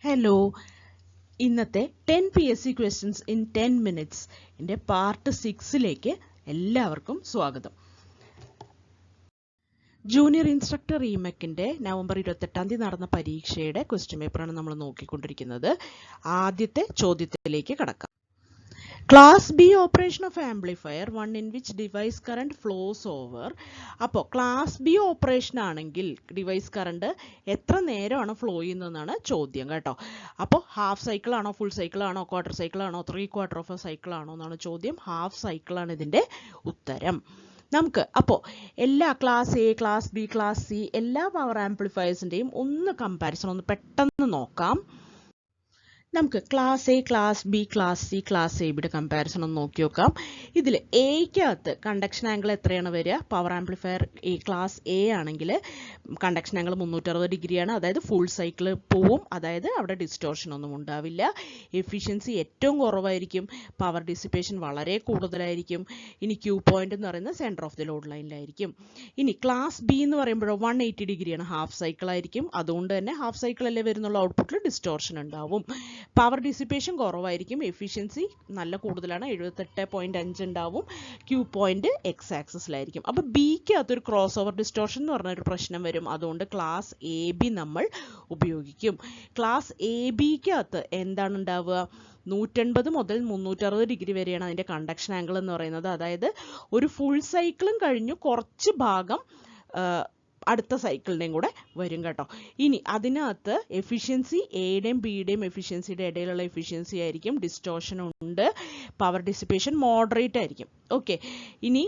Hello, ഇന്നത്തെ 10 PSC questions in 10 minutes എൻ്റെ part 6ലേക്ക് എല്ലാവർക്കും സ്വാഗതം. ജൂനിയർ ഇൻസ്ട്രക്ടർ ഇമെക്കിൻ്റെ നവംബർ 28 നടന്ന പരീക്ഷയുടെ ക്വസ്റ്റ്യൻ പേപ്പറാണ് നമ്മൾ നോക്കിക്കൊണ്ടിരിക്കുന്നത്. ആദ്യത്തെ ചോദ്യത്തിലേക്ക് കടക്കാം. Class B operation of amplifier one in which device current flows over. അപ്പോൾ ക്ലാസ് ബി ഓപ്പറേഷൻ ആണെങ്കിൽ ഡിവൈസ് കറണ്ട് എത്ര നേരമാണ് ഫ്ലോ ചെയ്യുന്നതെന്നാണ് ചോദ്യം കേട്ടോ. അപ്പോൾ ഹാഫ് സൈക്കിൾ ആണോ, ഫുൾ സൈക്കിൾ ആണോ, ക്വാർട്ടർ സൈക്കിൾ ആണോ, 3/4 ഓഫ് എ സൈക്കിൾ ആണോ എന്നാണ് ചോദ്യം. ഹാഫ് സൈക്കിളാണ് ഇതിൻ്റെ ഉത്തരം. നമുക്ക് അപ്പോൾ എല്ലാ class A, class B, class C എല്ലാ പവർ ആംപ്ലിഫയേഴ്സിൻ്റെയും ഒന്ന് കമ്പാരിസൺ ഒന്ന് പെട്ടെന്ന് നോക്കാം. നമുക്ക് class A, class B, class C, class A ബിയുടെ കമ്പാരിസൺ ഒന്ന് നോക്കി നോക്കാം. ഇതിൽ എയ്ക്കകത്ത് കണ്ടക്ഷൻ ആംഗിൾ എത്രയാണ് വരിക? Power amplifier A class A ആണെങ്കിൽ കണ്ടക്ഷൻ ആംഗിൾ 360 ഡിഗ്രിയാണ്. അതായത് ഫുൾ സൈക്കിൾ പോവും, അതായത് അവിടെ ഡിസ്റ്റോർഷൻ ഒന്നും ഉണ്ടാവില്ല. എഫിഷ്യൻസി ഏറ്റവും കുറവായിരിക്കും, പവർ ഡിസിപ്പേഷൻ വളരെ കൂടുതലായിരിക്കും. ഇനി ക്യൂ പോയിന്റ് എന്ന് പറയുന്നത് സെൻറ്റർ ഓഫ് ദി ലോഡ് ലൈനിലായിരിക്കും. ഇനി ക്ലാസ് ബി എന്ന് പറയുമ്പോഴോ 180 ഡിഗ്രിയാണ്, ഹാഫ് സൈക്കിൾ ആയിരിക്കും. അതുകൊണ്ട് തന്നെ ഹാഫ് സൈക്കിൾ അല്ലേ വരുന്നുള്ള ഔട്ട്പുട്ടിൽ ഡിസ്റ്റോർഷൻ ഉണ്ടാവും. പവർ ഡിസിപ്പേഷൻ കുറവായിരിക്കും, എഫിഷ്യൻസി നല്ല കൂടുതലാണ്, 78.5 ഉണ്ടാവും. ക്യൂ പോയിന്റ് എക്സ് ആക്സിസിലായിരിക്കും. അപ്പോൾ ബിക്ക് അകത്തൊരു ക്രോസ് ഓവർ ഡിസ്റ്റോർഷൻ എന്ന് പറഞ്ഞൊരു പ്രശ്നം വരും. അതുകൊണ്ട് ക്ലാസ് എ ബി നമ്മൾ ഉപയോഗിക്കും. ക്ലാസ് എ ബിക്ക് അകത്ത് എന്താണ് ഉണ്ടാവുക? 180 മുതൽ 360 ഡിഗ്രി വരെയാണ് അതിൻ്റെ കണ്ടക്ഷൻ ആംഗിൾ എന്ന് പറയുന്നത്. അതായത് ഒരു ഫുൾ സൈക്കിളും കഴിഞ്ഞു കുറച്ച് ഭാഗം അടുത്ത സൈക്കിളിൻ്റെയും കൂടെ വരും കേട്ടോ. ഇനി അതിനകത്ത് എഫിഷ്യൻസി എയുടെയും ബിയുടെയും എഫിഷ്യൻസിയുടെ ഇടയിലുള്ള എഫിഷ്യൻസി ആയിരിക്കും. ഡിസ്റ്റോർഷൻ ഉണ്ട്, പവർ ഡിസിപ്പേഷൻ മോഡറേറ്റ് ആയിരിക്കും. ഓക്കെ, ഇനി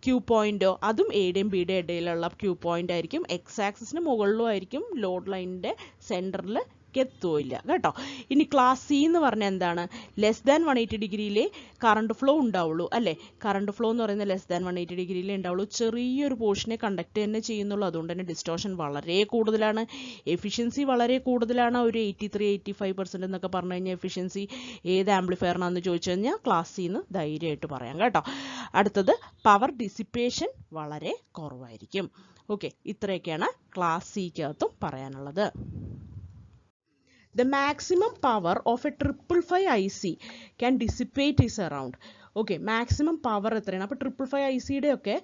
ക്യൂ പോയിന്റോ അതും എയുടെയും ബിയുടെയും ഇടയിലുള്ള ക്യൂ പോയിന്റ് ആയിരിക്കും. എക്സ് ആക്സിസിന് മുകളിലും ആയിരിക്കും, ലോഡ് ലൈനിൻ്റെ സെൻറ്ററിൽ എത്തുമില്ല കേട്ടോ. ഇനി ക്ലാസ് സി എന്ന് പറഞ്ഞാൽ എന്താണ്? ലെസ് ദാൻ 180 ഡിഗ്രിയിലേ കറണ്ട് ഫ്ലോ ഉണ്ടാവുള്ളൂ അല്ലേ? കറണ്ട് ഫ്ലോ എന്ന് പറയുന്നത് ലെസ് ദാൻ 180 ഡിഗ്രിയിലേ ഉണ്ടാവുള്ളൂ. ചെറിയൊരു പോർഷനെ കണ്ടക്ട് തന്നെ ചെയ്യുന്നുള്ളൂ. അതുകൊണ്ട് തന്നെ ഡിസ്റ്റോർഷൻ വളരെ കൂടുതലാണ്, എഫിഷ്യൻസി വളരെ കൂടുതലാണ്. ഒരു 83-85% എന്നൊക്കെ പറഞ്ഞു കഴിഞ്ഞാൽ എഫിഷ്യൻസി ഏത് ആംപ്ലിഫയറിനാണെന്ന് ചോദിച്ചു കഴിഞ്ഞാൽ ക്ലാസ് സി എന്ന് ധൈര്യമായിട്ട് പറയാം കേട്ടോ. അടുത്തത് പവർ ഡിസിപ്പേഷൻ വളരെ കുറവായിരിക്കും. ഓക്കെ, ഇത്രയൊക്കെയാണ് ക്ലാസ് സിക്കകത്തും പറയാനുള്ളത്. The maximum power of a 555 IC can dissipate is around. Okay, maximum power എത്രയാണ്? അപ്പോൾ 555 ICയുടെ ഒക്കെ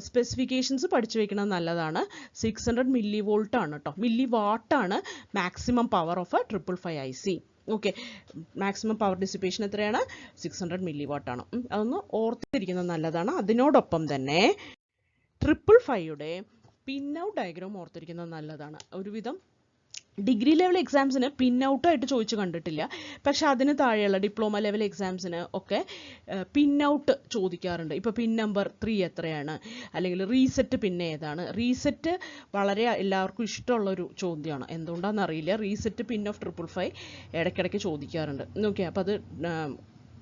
സ്പെസിഫിക്കേഷൻസ് പഠിച്ചു വെക്കുന്നത് നല്ലതാണ്. 600 മില്ലി വോൾട്ട് ആണ് കേട്ടോ, മില്ലി വാട്ടാണ് maximum power of a 555 IC. Okay, maximum power dissipation എത്രയാണ്? 600 മില്ലി വാട്ടാണ്. അതൊന്ന് ഓർത്തിരിക്കുന്നത് നല്ലതാണ്. അതിനോടൊപ്പം തന്നെ 555യുടെ പിൻ ഔട്ട് ഡയഗ്രാം ഓർത്തിരിക്കുന്നത് നല്ലതാണ്. ഒരുവിധം ഡിഗ്രി ലെവൽ എക്സാംസിന് പിൻ ഔട്ടായിട്ട് ചോദിച്ചു കണ്ടിട്ടില്ല, പക്ഷെ അതിന് താഴെയുള്ള ഡിപ്ലോമ ലെവൽ എക്സാംസിന് ഒക്കെ പിൻ ഔട്ട് ചോദിക്കാറുണ്ട്. ഇപ്പോൾ പിൻ നമ്പർ 3 എത്രയാണ്, അല്ലെങ്കിൽ റീസെറ്റ് പിന്നെ ഏതാണ്? റീസെറ്റ് വളരെ എല്ലാവർക്കും ഇഷ്ടമുള്ളൊരു ചോദ്യമാണ്, എന്തുകൊണ്ടാണെന്ന് അറിയില്ല. റീസെറ്റ് പിൻ ഓഫ് 555 ഇടയ്ക്കിടയ്ക്ക് ചോദിക്കാറുണ്ട്. ഓക്കെ, അപ്പോൾ അത്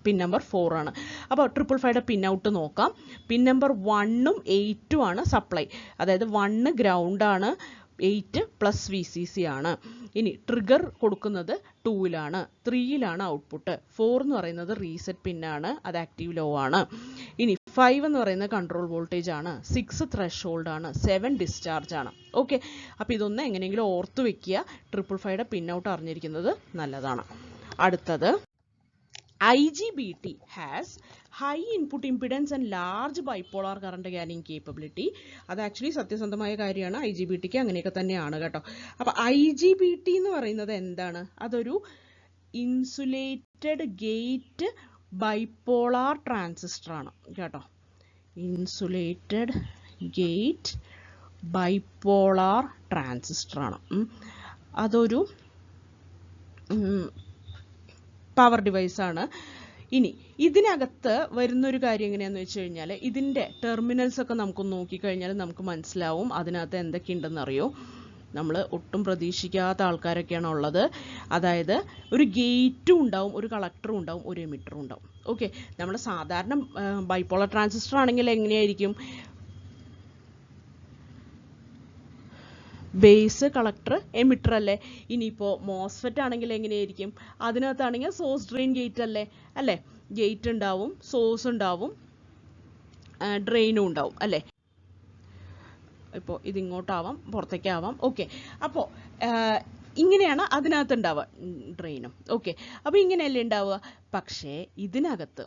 പിൻ നമ്പർ 4 ആണ്. അപ്പോൾ 555യുടെ പിൻ ഔട്ട് നോക്കാം. പിൻ നമ്പർ 1ഉം 8ഉം ആണ് സപ്ലൈ, അതായത് 1 ഗ്രൗണ്ടാണ്, 8 പ്ലസ് VCC ആണ്. ഇനി ട്രിഗർ കൊടുക്കുന്നത് 2ലാണ്, 3ലാണ് ഔട്ട്പുട്ട്. 4 എന്ന് പറയുന്നത് റീസെറ്റ് പിന്നാണ്, അത് ആക്റ്റീവ് ലോ ആണ്. ഇനി 5 എന്ന് പറയുന്നത് കൺട്രോൾ വോൾട്ടേജ് ആണ്, 6 ത്രഷോൾഡ് ആണ്, 7 ഡിസ്ചാർജ് ആണ്. ഓക്കെ, അപ്പോൾ ഇതൊന്ന് എങ്ങനെയെങ്കിലും ഓർത്ത് വെക്കുക. 555യുടെ പിൻ ഔട്ട് അറിഞ്ഞിരിക്കുന്നത് നല്ലതാണ്. അടുത്തത് IGBT has high input impedance and large bipolar current carrying capability. അത് ആക്ച്വലി സത്യസന്ധമായ കാര്യമാണ്, IGBTക്ക് അങ്ങനെയൊക്കെ തന്നെയാണ് കേട്ടോ. അപ്പോൾ IGBT എന്ന് പറയുന്നത് എന്താണ്? അതൊരു ഇൻസുലേറ്റഡ് ഗേറ്റ് ബൈപോളാർ ട്രാൻസിസ്റ്റർ ആണ് കേട്ടോ. ഇൻസുലേറ്റഡ് ഗേറ്റ് ബൈപോളാർ ട്രാൻസിസ്റ്റർ ആണ്. അതൊരു പവർ ഡിവൈസാണ്. ഇനി ഇതിനകത്ത് വരുന്നൊരു കാര്യം എങ്ങനെയാണെന്ന് വെച്ച് കഴിഞ്ഞാൽ, ഇതിൻ്റെ ടെർമിനൽസ് ഒക്കെ നമുക്ക് നോക്കിക്കഴിഞ്ഞാൽ നമുക്ക് മനസ്സിലാവും അതിനകത്ത് എന്തൊക്കെയുണ്ടെന്ന് അറിയോ. നമ്മൾ ഒട്ടും പ്രതീക്ഷിക്കാത്ത ആൾക്കാരൊക്കെയാണ് ഉള്ളത്. അതായത് ഒരു ഗേറ്റും ഉണ്ടാവും, ഒരു കളക്ടറും ഉണ്ടാവും, ഒരു എമിറ്ററും ഉണ്ടാവും. ഓക്കെ, നമ്മൾ സാധാരണ ബൈപോളർ ട്രാൻസിസ്റ്റർ ആണെങ്കിൽ എങ്ങനെയായിരിക്കും? ബേസ്, കളക്ടർ, എമിറ്റർ അല്ലേ. ഇനിയിപ്പോൾ മോസ്ഫെറ്റ് ആണെങ്കിൽ എങ്ങനെയായിരിക്കും? അതിനകത്താണെങ്കിൽ സോഴ്സ് ഡ്രെയിൻ ഗേറ്റ് അല്ലേ. ഗേറ്റ് ഉണ്ടാവും, സോഴ്സ് ഉണ്ടാവും, ഡ്രെയിനും ഉണ്ടാവും അല്ലേ. ഇപ്പോൾ ഇതിങ്ങോട്ടാവാം, പുറത്തേക്കാവാം. ഓക്കെ, അപ്പോൾ ഇങ്ങനെയാണ് അതിനകത്ത് ഉണ്ടാവുക ഡ്രെയിനും. ഓക്കെ, അപ്പോൾ ഇങ്ങനെയല്ലേ ഉണ്ടാവുക. പക്ഷേ ഇതിനകത്ത്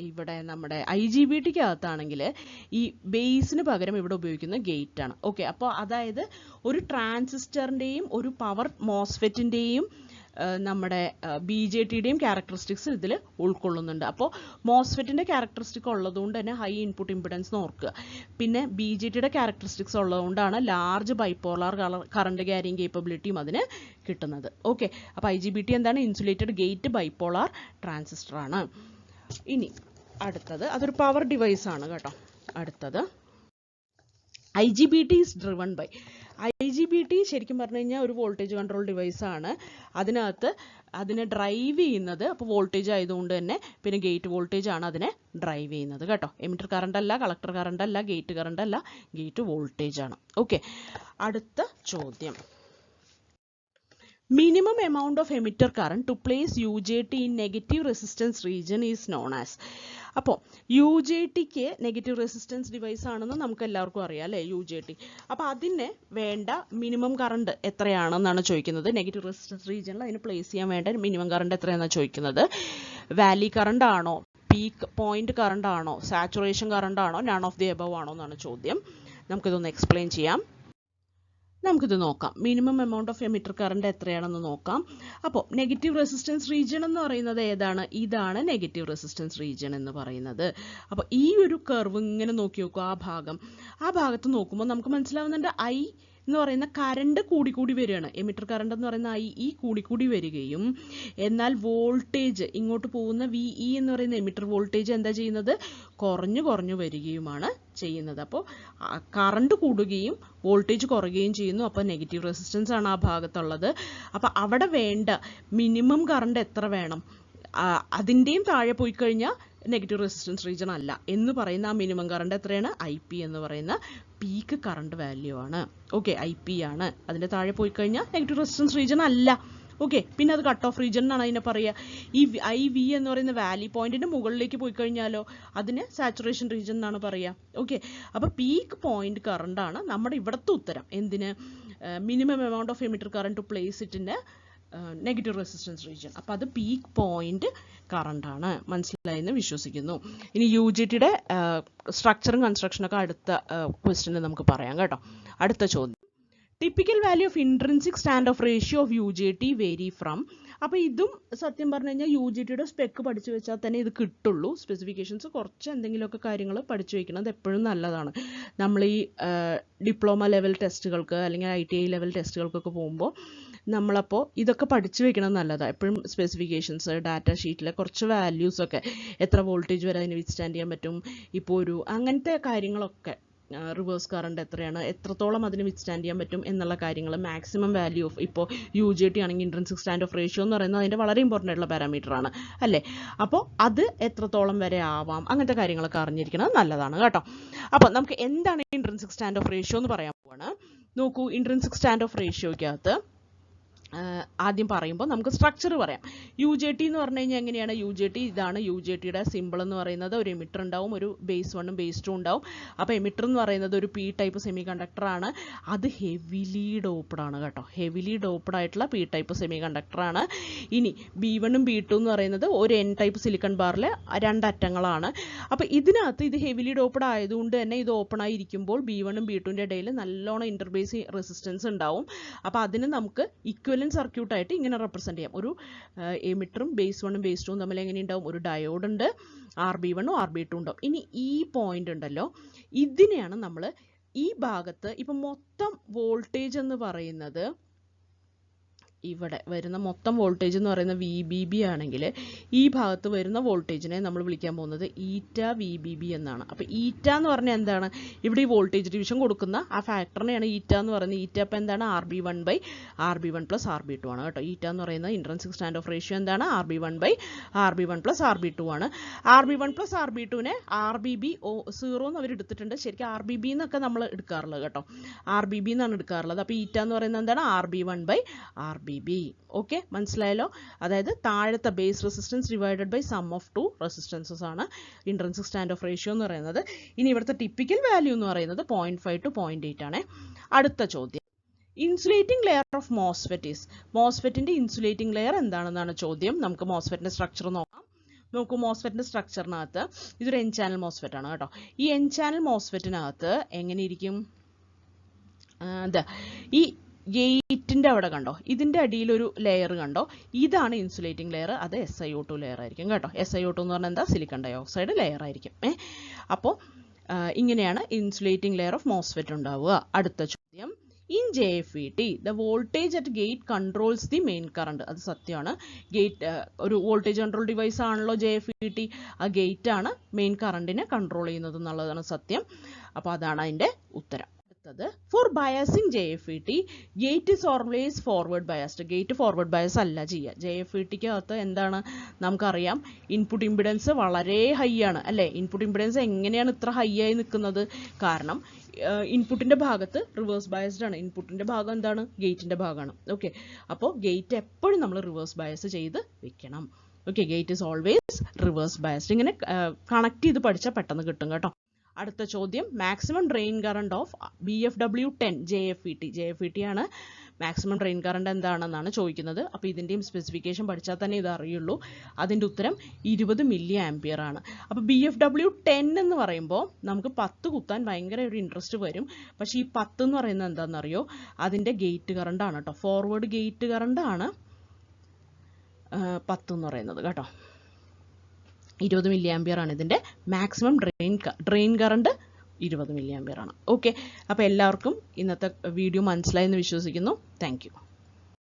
ഇവിടെ നമ്മുടെ IGBT അകത്താണെങ്കിൽ ഈ ബേസിന് പകരം ഇവിടെ ഉപയോഗിക്കുന്ന ഗേറ്റ് ആണ്. ഓക്കെ, അപ്പോൾ അതായത് ഒരു ട്രാൻസിസ്റ്ററിൻ്റെയും ഒരു പവർ മോസ്ഫെറ്റിൻ്റെയും നമ്മുടെ BJTയുടെയും ക്യാരക്ടറിസ്റ്റിക്സ് ഇതിൽ ഉൾക്കൊള്ളുന്നുണ്ട്. അപ്പോൾ മോസ്ഫെറ്റിൻ്റെ ക്യാരക്ടറിസ്റ്റിക് ഉള്ളതുകൊണ്ട് തന്നെ ഹൈ ഇൻപുട്ട് ഇമ്പിഡൻസ് ഓർക്കുക. പിന്നെ BJTയുടെ ക്യാരക്ടറിസ്റ്റിക്സ് ഉള്ളതുകൊണ്ടാണ് ലാർജ് ബൈപോളാർ കറണ്ട് ക്യാരിങ് കേപ്പബിലിറ്റിയും അതിന് കിട്ടുന്നത്. ഓക്കെ, അപ്പോൾ IGBT എന്താണ്? ഇൻസുലേറ്റഡ് ഗേറ്റ് ബൈപോളാർ ട്രാൻസിസ്റ്റർ ആണ്. ഇനി അടുത്തത് അതൊരു പവർ ഡിവൈസ് ആണ് കേട്ടോ. അടുത്തത് IGBT is driven by. IGBT ശരിക്കും പറഞ്ഞു കഴിഞ്ഞാൽ ഒരു വോൾട്ടേജ് കൺട്രോൾ ഡിവൈസ് ആണ്. അതിനകത്ത് അതിനെ ഡ്രൈവ് ചെയ്യുന്നത്, അപ്പോൾ വോൾട്ടേജ് ആയതുകൊണ്ട് തന്നെ പിന്നെ ഗേറ്റ് വോൾട്ടേജ് ആണ് അതിനെ ഡ്രൈവ് ചെയ്യുന്നത് കേട്ടോ. എമിറ്റർ കറണ്ട് അല്ല, കളക്ടർ കറണ്ട് അല്ല, ഗേറ്റ് കറണ്ട് അല്ല, ഗേറ്റ് വോൾട്ടേജ് ആണ്. ഓക്കെ, അടുത്ത ചോദ്യം. Minimum amount of emitter current to place UJT in negative resistance region is known as. അപ്പോൾ UJTക്ക് നെഗറ്റീവ് റെസിസ്റ്റൻസ് ഡിവൈസ് ആണെന്ന് നമുക്ക് എല്ലാവർക്കും അറിയാം അല്ലേ, UJT. അപ്പോൾ അതിന് വേണ്ട മിനിമം കറണ്ട് എത്രയാണെന്നാണ് ചോദിക്കുന്നത്. നെഗറ്റീവ് റെസിസ്റ്റൻസ് റീജിയനിൽ അതിന് പ്ലേസ് ചെയ്യാൻ വേണ്ട മിനിമം കറണ്ട് എത്രയാണെന്നാണ് ചോദിക്കുന്നത്. വാലി കറണ്ട് ആണോ, പീക്ക് പോയിന്റ് കറണ്ട് ആണോ, സാച്ചുറേഷൻ കറണ്ട് ആണോ, നൺ ഓഫ് ദി എബവ് ആണോ എന്നാണ് ചോദ്യം. നമുക്കിതൊന്ന് എക്സ്പ്ലെയിൻ ചെയ്യാം. നമുക്കിത് നോക്കാം. Minimum amount of emitter current എത്രയാണെന്ന് നോക്കാം. അപ്പോൾ നെഗറ്റീവ് റെസിസ്റ്റൻസ് റീജിയൻ എന്ന് പറയുന്നത് ഏതാണ്? ഇതാണ് നെഗറ്റീവ് റെസിസ്റ്റൻസ് റീജിയൻ എന്ന് പറയുന്നത്. അപ്പോൾ ഈ ഒരു കർവ് ഇങ്ങനെ നോക്കി നോക്കുക. ആ ഭാഗത്ത് നോക്കുമ്പോൾ നമുക്ക് മനസ്സിലാവുന്നുണ്ട് I എന്ന് പറയുന്ന കറണ്ട് കൂടി വരികയാണ്. എമിറ്റർ കറണ്ട് എന്ന് പറയുന്ന IE കൂടി വരികയും എന്നാൽ വോൾട്ടേജ് ഇങ്ങോട്ട് പോകുന്ന VE എന്ന് പറയുന്ന എമിറ്റർ വോൾട്ടേജ് എന്താ ചെയ്യുന്നത്? കുറഞ്ഞു വരികയുമാണ് ചെയ്യുന്നത്. അപ്പോൾ കറണ്ട് കൂടുകയും വോൾട്ടേജ് കുറയുകയും ചെയ്യുന്നു. അപ്പോൾ നെഗറ്റീവ് റെസിസ്റ്റൻസ് ആണ് ആ ഭാഗത്തുള്ളത്. അപ്പോൾ അവിടെ വേണ്ട മിനിമം കറണ്ട് എത്ര വേണം? അതിൻ്റെയും താഴെ പോയി കഴിഞ്ഞാൽ നെഗറ്റീവ് റെസിസ്റ്റൻസ് റീജിയൻ അല്ല എന്ന് പറയുന്ന ആ മിനിമം കറണ്ട് എത്രയാണ്? IP എന്ന് പറയുന്ന പീക്ക് കറണ്ട് വാല്യൂ ആണ്. ഓക്കെ, IP ആണ്. അതിൻ്റെ താഴെ പോയി കഴിഞ്ഞാൽ നെഗറ്റീവ് റെസിസ്റ്റൻസ് റീജിയൻ അല്ല. ഓക്കെ, പിന്നെ അത് കട്ട് ഓഫ് റീജിയൻ എന്നാണ് അതിനെ പറയുക. ഈ IV എന്ന് പറയുന്ന വാലി പോയിന്റിൻ്റെ മുകളിലേക്ക് പോയി കഴിഞ്ഞാലോ അതിന് സാച്ചുറേഷൻ റീജിയൻ എന്നാണ് പറയുക. ഓക്കെ, അപ്പോൾ പീക്ക് പോയിന്റ് കറണ്ടാണ് നമ്മുടെ ഇവിടുത്തെ ഉത്തരം. എന്തിന്? Minimum amount of emitter current to place ഇറ്റിൻ്റെ നെഗറ്റീവ് റെസിസ്റ്റൻസ് റീജിയൻ. അപ്പോൾ അത് പീക്ക് പോയിന്റ് കറണ്ടാണ്. മനസ്സിലായെന്ന് വിശ്വസിക്കുന്നു. ഇനി UJTയുടെ സ്ട്രക്ചറും കൺസ്ട്രക്ഷനൊക്കെ അടുത്ത ക്വസ്റ്റ്യനിൽ നമുക്ക് പറയാം കേട്ടോ. അടുത്ത ചോദ്യം. Typical value of intrinsic stand off ratio of UJT vary from. അപ്പോൾ ഇതും സത്യം പറഞ്ഞു കഴിഞ്ഞാൽ UJTയുടെ സ്പെക്ക് പഠിച്ചു വെച്ചാൽ തന്നെ ഇത് കിട്ടുള്ളൂ. സ്പെസിഫിക്കേഷൻസ് കുറച്ച് എന്തെങ്കിലുമൊക്കെ കാര്യങ്ങൾ പഠിച്ചു വയ്ക്കുന്നത് എപ്പോഴും നല്ലതാണ്. നമ്മൾ ഈ ഡിപ്ലോമ ലെവൽ ടെസ്റ്റുകൾക്ക് അല്ലെങ്കിൽ ITI ലെവൽ ടെസ്റ്റുകൾക്കൊക്കെ പോകുമ്പോൾ നമ്മളപ്പോൾ ഇതൊക്കെ പഠിച്ചു വെക്കണം നല്ലതാണ്. എപ്പോഴും സ്പെസിഫിക്കേഷൻസ്, ഡാറ്റ ഷീറ്റിലെ കുറച്ച് വാല്യൂസൊക്കെ, എത്ര വോൾട്ടേജ് വരെ അതിന് വിത്ത്സ്റ്റാൻഡ് ചെയ്യാൻ പറ്റും, ഇപ്പോൾ ഒരു അങ്ങനത്തെ കാര്യങ്ങളൊക്കെ, റിവേഴ്സ് കറണ്ട് എത്രയാണ്, എത്രത്തോളം അതിന് വിത്ത്സ്റ്റാൻഡ് ചെയ്യാൻ പറ്റും എന്നുള്ള കാര്യങ്ങൾ, മാക്സിമം വാല്യൂ ഓഫ്, ഇപ്പോൾ UJT ആണെങ്കിൽ ഇൻട്രിൻസിക് സ്റ്റാൻഡ് ഓഫ് റേഷ്യോ എന്ന് പറയുന്നത് അതിൻ്റെ വളരെ ഇമ്പോർട്ടൻ്റ് ആയിട്ടുള്ള പാരാമീറ്റർ ആണ് അല്ലേ. അപ്പോൾ അത് എത്രത്തോളം വരെ ആവാം, അങ്ങനത്തെ കാര്യങ്ങളൊക്കെ അറിഞ്ഞിരിക്കുന്നത് നല്ലതാണ് കേട്ടോ. അപ്പോൾ നമുക്ക് എന്താണ് ഇൻട്രിൻസിക് സ്റ്റാൻഡ് ഓഫ് റേഷ്യോ എന്ന് പറയാൻ പോവാണ്. നോക്കൂ, ഇൻട്രിൻസിക് സ്റ്റാൻഡ് ഓഫ് റേഷ്യോയ്ക്കകത്ത് ആദ്യം പറയുമ്പോൾ നമുക്ക് സ്ട്രക്ചർ പറയാം. UJT എന്ന് പറഞ്ഞു കഴിഞ്ഞാൽ എങ്ങനെയാണ്? UJT ഇതാണ്. UJTയുടെ സിമ്പിൾ എന്ന് പറയുന്നത് ഒരു എമിറ്റർ ഉണ്ടാവും, ഒരു ബേസ് 1ഉം ബേസ് 2 ഉണ്ടാവും. അപ്പോൾ എമിറ്റർ എന്ന് പറയുന്നത് ഒരു P ടൈപ്പ് സെമി കണ്ടക്ടർ ആണ്. അത് ഹെവിലി ഡോപ്ഡ് ആണ് കേട്ടോ. ഹെവിലി ഡോപ്ഡ് ആയിട്ടുള്ള P ടൈപ്പ് സെമി കണ്ടക്ടർ ആണ്. ഇനി B1ഉം B2 എന്ന് പറയുന്നത് ഒരു N ടൈപ്പ് സിലിക്കൺ ബാറിലെ 2 അറ്റങ്ങളാണ്. അപ്പോൾ ഇതിനകത്ത് ഇത് ഹെവിലി ഡോപ്ഡ് ആയതുകൊണ്ട് തന്നെ ഇത് ഓപ്പൺ ആയിരിക്കുമ്പോൾ B1ഉം B2ൻ്റെ ഇടയിൽ നല്ലോണം ഇന്റർബേസ് റെസിസ്റ്റൻസ് ഉണ്ടാവും. അപ്പോൾ അതിന് നമുക്ക് ഇക്വലന്റ് സർക്യൂട്ടായിട്ട് ഇങ്ങനെ റെപ്രസെന്റ് ചെയ്യാം. ഒരു എമിറ്ററും ബേസ് 1ഉം ബേസ് 2ഉം തമ്മിൽ എങ്ങനെ ഉണ്ടാവും? ഒരു ഡയോഡ് ഉണ്ട്, RB1ഉം RB2 ഉണ്ടാവും. ഇനി ഈ പോയിന്റ് ഉണ്ടല്ലോ, ഇതിനെയാണ് നമ്മൾ ഈ ഭാഗത്ത് ഇപ്പം മൊത്തം വോൾട്ടേജ് എന്ന് പറയുന്നത്, ഇവിടെ വരുന്ന മൊത്തം വോൾട്ടേജ് എന്ന് പറയുന്ന VBB ആണെങ്കിൽ ഈ ഭാഗത്ത് വരുന്ന വോൾട്ടേജിനെ നമ്മൾ വിളിക്കാൻ പോകുന്നത് ഈറ്റ VBB എന്നാണ്. അപ്പോൾ ഈറ്റ എന്ന് പറഞ്ഞാൽ എന്താണ്? ഇവിടെ ഈ വോൾട്ടേജ് ഡിവിഷൻ കൊടുക്കുന്ന ആ ഫാക്ടറിനെയാണ് ഈറ്റ എന്ന് പറയുന്നത്. ഈറ്റ അപ്പോൾ എന്താണ്? RB1/RB1 + RB2 ആണ് കേട്ടോ. ഈറ്റ എന്ന് പറയുന്നത് ഇൻട്രിൻസിക് സ്റ്റാൻഡ് ഓഫ് റേഷ്യോ എന്താണ്? RB1/RB1 + RB2 ആണ്. RB1 + RB2നെ RBB 0 എന്ന് അവർ എടുത്തിട്ടുണ്ട്. ശരിക്കും RBB എന്നൊക്കെ നമ്മൾ എടുക്കാറുള്ളത് കേട്ടോ. RBB എന്നാണ് എടുക്കാറുള്ളത്. അപ്പോൾ ഈറ്റ എന്ന് പറയുന്നത് എന്താണ്? RB1/RB. ഓക്കെ, മനസ്സിലായല്ലോ. അതായത് താഴത്തെ base resistance divided by sum of 2 resistances ആണ് ഇൻട്രിൻസിക് സ്റ്റാൻഡ് ഓഫ് റേഷ്യോ എന്ന് പറയുന്നത്. ഇനി ഇവിടുത്തെ ടിപ്പിക്കൽ വാല്യൂ എന്ന് പറയുന്നത് 0.5 to 0.8 ആണ്. അടുത്ത ചോദ്യം. Insulating layer of MOSFET is, മോസ്ഫെറ്റിന്റെ ഇൻസുലേറ്റിംഗ് ലെയർ എന്താണെന്നാണ് ചോദ്യം. നമുക്ക് മോസ്ഫെറ്റിന്റെ സ്ട്രക്ചർ നോക്കാം. നോക്കൂ, മോസ്ഫെറ്റിന്റെ സ്ട്രക്ചറിനകത്ത് ഇതൊരു എൻ ചാനൽ മോസ്ഫെറ്റ് ആണ് കേട്ടോ. ഈ എൻ ചാനൽ മോസ്ഫെറ്റിനകത്ത് എങ്ങനെ ഇരിക്കും, ഈ ഗേറ്റിന്റെ അവിടെ കണ്ടോ, ഇതിന്റെ അടിയിൽ ഒരു ലെയർ കണ്ടോ, ഇതാണ് ഇൻസുലേറ്റിംഗ് ലെയർ. അത് SiO2 ലെയർ ആയിരിക്കും കേട്ടോ. SiO2 എന്ന് പറഞ്ഞാൽ എന്താ, സിലിക്കൺ ഡയോക്സൈഡ് ലെയർ ആയിരിക്കും. അപ്പോൾ ഇങ്ങനെയാണ് ഇൻസുലേറ്റിംഗ് ലെയർ ഓഫ് മോസ്ഫെറ്റ് ഉണ്ടാവുക. അടുത്ത ചോദ്യം, in JFET the voltage at gate controls the main current. അത് സത്യമാണ്. ഗേറ്റ് ഒരു വോൾട്ടേജ് കൺട്രോൾ ഡിവൈസ് ആണല്ലോ JFET. ആ ഗേറ്റ് ആണ് മെയിൻ കറണ്ടിനെ കൺട്രോൾ ചെയ്യുന്നത് എന്നുള്ളതാണ് സത്യം. അപ്പോൾ അതാണ് അതിന്റെ ഉത്തരം. അടുത്തത്, for biasing JFET gate is always forward biased. ഗേറ്റ് ഫോർവേഡ് ബയസ് അല്ല ചെയ്യുക. JFETക്ക് അകത്ത് എന്താണ് നമുക്കറിയാം, ഇൻപുട്ട് ഇമ്പിഡൻസ് വളരെ ഹൈ ആണ് അല്ലേ. ഇൻപുട്ട് ഇമ്പിഡൻസ് എങ്ങനെയാണ് ഇത്ര ഹൈ ആയി നിൽക്കുന്നത്? കാരണം ഇൻപുട്ടിന്റെ ഭാഗത്ത് റിവേഴ്സ് ബയസ്ഡ് ആണ്. ഇൻപുട്ടിന്റെ ഭാഗം എന്താണ്, ഗേറ്റിന്റെ ഭാഗമാണ്. ഓക്കെ, അപ്പോൾ ഗേറ്റ് എപ്പോഴും നമ്മൾ റിവേഴ്സ് ബയസ് ചെയ്ത് വെക്കണം. Okay, gate is always reverse biased. ഇങ്ങനെ കണക്ട് ചെയ്ത് പഠിച്ചാൽ പെട്ടെന്ന് കിട്ടും കേട്ടോ. അടുത്ത ചോദ്യം, maximum drain current of BFW10 JFET ആണ്. മാക്സിമം ഡ്രെയിൻ കറണ്ട് എന്താണെന്നാണ് ചോദിക്കുന്നത്. അപ്പോൾ ഇതിൻ്റെയും സ്പെസിഫിക്കേഷൻ പഠിച്ചാൽ തന്നെ ഇത് അറിയുള്ളൂ. അതിൻ്റെ ഉത്തരം 20 മില്ലി ആംപിയർ ആണ്. അപ്പോൾ BFW10 എന്ന് പറയുമ്പോൾ നമുക്ക് 10 കുത്താൻ ഭയങ്കര ഒരു ഇൻട്രസ്റ്റ് വരും. പക്ഷേ ഈ 10 എന്ന് പറയുന്നത് എന്താണെന്നറിയോ, അതിൻ്റെ ഗേറ്റ് കറണ്ട് ആണ് കേട്ടോ. ഫോർവേഡ് ഗേറ്റ് കറണ്ട് ആണ് 10 എന്ന് പറയുന്നത് കേട്ടോ. 20 മില്ലി ആംപിയർ ആണ് ഇതിൻ്റെ maximum drain current. 20 milli ampere ആണ്. ഓക്കെ, അപ്പോൾ എല്ലാവർക്കും ഇന്നത്തെ വീഡിയോ മനസ്സിലായെന്ന് വിശ്വസിക്കുന്നു. Thank you.